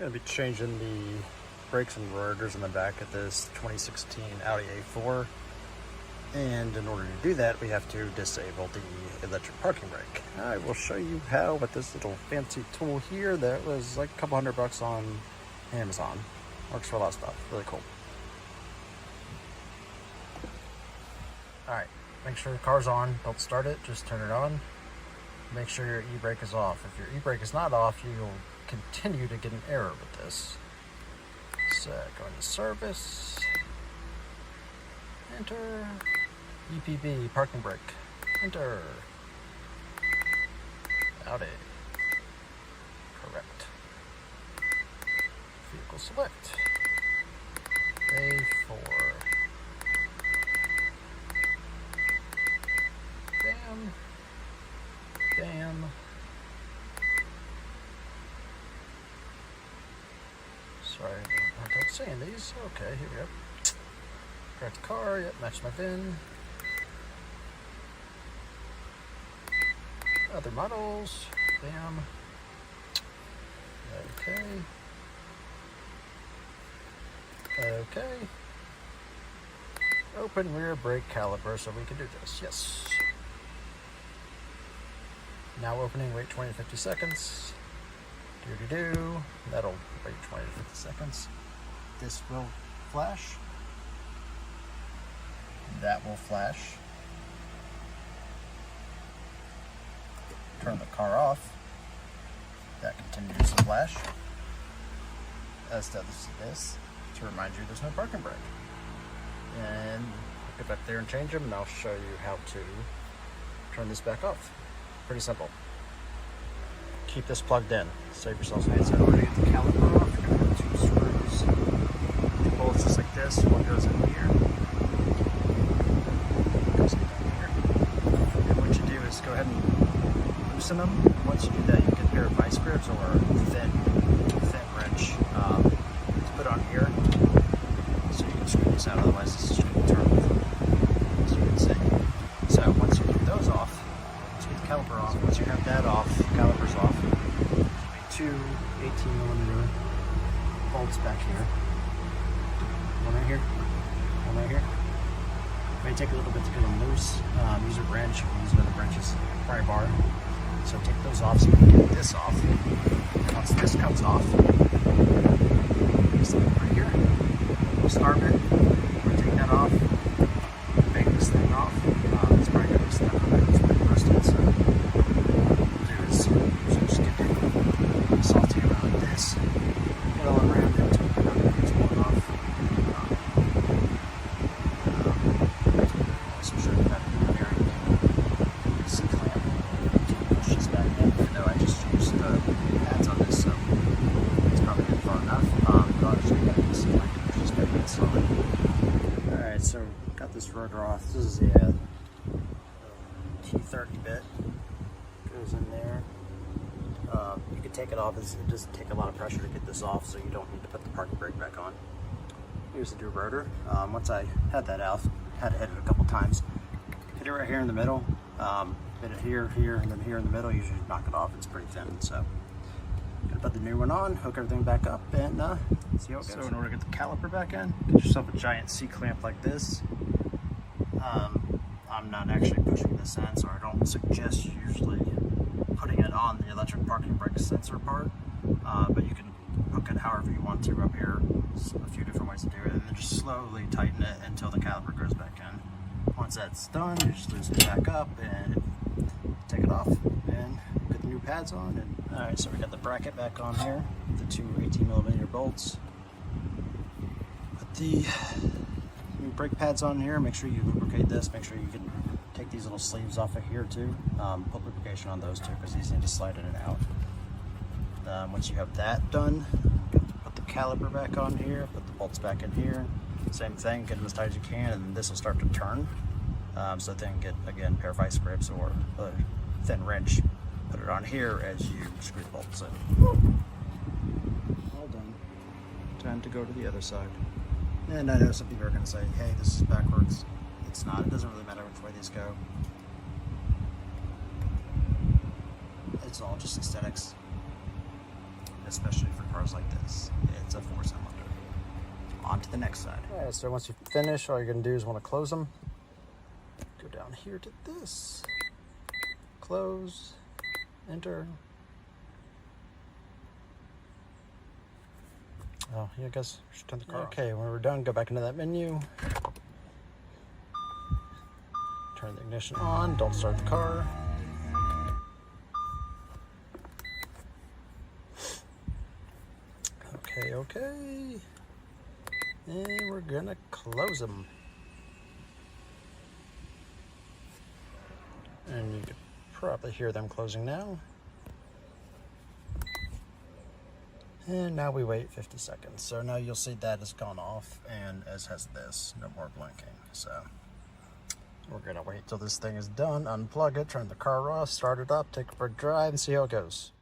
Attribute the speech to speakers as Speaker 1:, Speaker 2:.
Speaker 1: going to be changing the brakes and rotors in the back of this 2016 Audi A4. And in order to do that, we have to disable the electric parking brake. I will show you how with this little fancy tool here that was like a couple $100 on Amazon. Works for a lot of stuff. Really cool. Alright, make sure the car's on. Don't start it, just turn it on. Make sure your e-brake is off. If your e-brake is not off, you'll continue to get an error with this. So go into service, enter, EPB, parking brake, enter, Audi, correct, vehicle select, A4, bam, bam, sorry, I'm not seeing these. Okay, here we go. Correct car, yep, match my VIN. Other models, bam. Okay. Okay. Open rear brake caliper so we can do this, yes. Now opening, wait 20 to 50 seconds. Do-do-do. That'll wait 20 to 50 seconds. This will flash. That will flash. Turn the car off. That continues to flash. As does this, to remind you there's no parking brake. And I'll get back there and change them, and I'll show you how to turn this back off. Pretty simple. Keep this plugged in. Save yourself space. In order to get the caliper off, you're going to have two screws. Two bolts just like this. One goes in here. Goes in here. And what you do is go ahead and loosen them. Once you do that, you get a pair of vice grips or a thin wrench to put on here. So you can screw this out. Otherwise, this is just going to turn off, as you can see. So once you get those off, get the caliper off. Once you have that off, the caliper's off. Two 18mm bolts back here. One right here. One right here. It may take a little bit to get them loose. Use a wrench. You can use another wrench's pry bar. So take those off so you can get this off. Once this comes off, this right here. Start it. We'll take that off. Make this thing off. It's probably going to be stuck on there. It's pretty rusted. So what we'll do is just get the salty around like this. Get all around it until we're not going to get one off. Also show you that bearing C-clamp pushes back in. Even though I just used the pads on this, so it's probably good far enough. But I'll show you that the C-clamp pushes back in slowly. Alright, so got this rotor off. This is the T30 bit. Goes in there. You can take it off. It doesn't take a lot of pressure to get this off, so you don't need to put the parking brake back on. Here's the new rotor. Once I had that out, had to hit it a couple times. Hit it right here in the middle. Hit it here, here, and then here in the middle. Usually knock it off. It's pretty thin, so I'm gonna put the new one on, hook everything back up, and see how it goes. So in order to get the caliper back in, get yourself a giant C-clamp like this. I'm not actually pushing this in, so I don't suggest usually putting it on the electric parking brake sensor part, but you can hook it however you want to up here. There's a few different ways to do it, and then just slowly tighten it until the caliper goes back in. Once that's done, you just loosen it back up and take it off and get the new pads on. And alright, so we got the bracket back on here, the two 18mm bolts. Put the new brake pads on here. Make sure you lubricate this. Make sure you can take these little sleeves off of here too. Put lubrication on those too, because these need to slide in and out. Once you have that done, put the caliper back on here, put the bolts back in here. Same thing, get them as tight as you can, and this will start to turn. So then get, again, a pair of vice grips or a thin wrench. Put it on here as you screw the bolts in. All done. Time to go to the other side. And I know some people are going to say, hey, this is backwards. It's not. It doesn't really matter which way these go. It's all just aesthetics. especially for cars like this. It's a 4-cylinder. On to the next side. All right, so once you finish, all you're gonna do is want to close them. Go down here to this. Close, enter. Oh, yeah, I guess we should turn the car off. Okay, when we're done, go back into that menu. Turn the ignition on, don't start the car. Okay. And we're gonna close them. And you could probably hear them closing now. And now we wait 50 seconds. So now you'll see that has gone off, and as has this, no more blinking. So we're gonna wait till this thing is done, unplug it, turn the car off, start it up, take it for a drive, and see how it goes.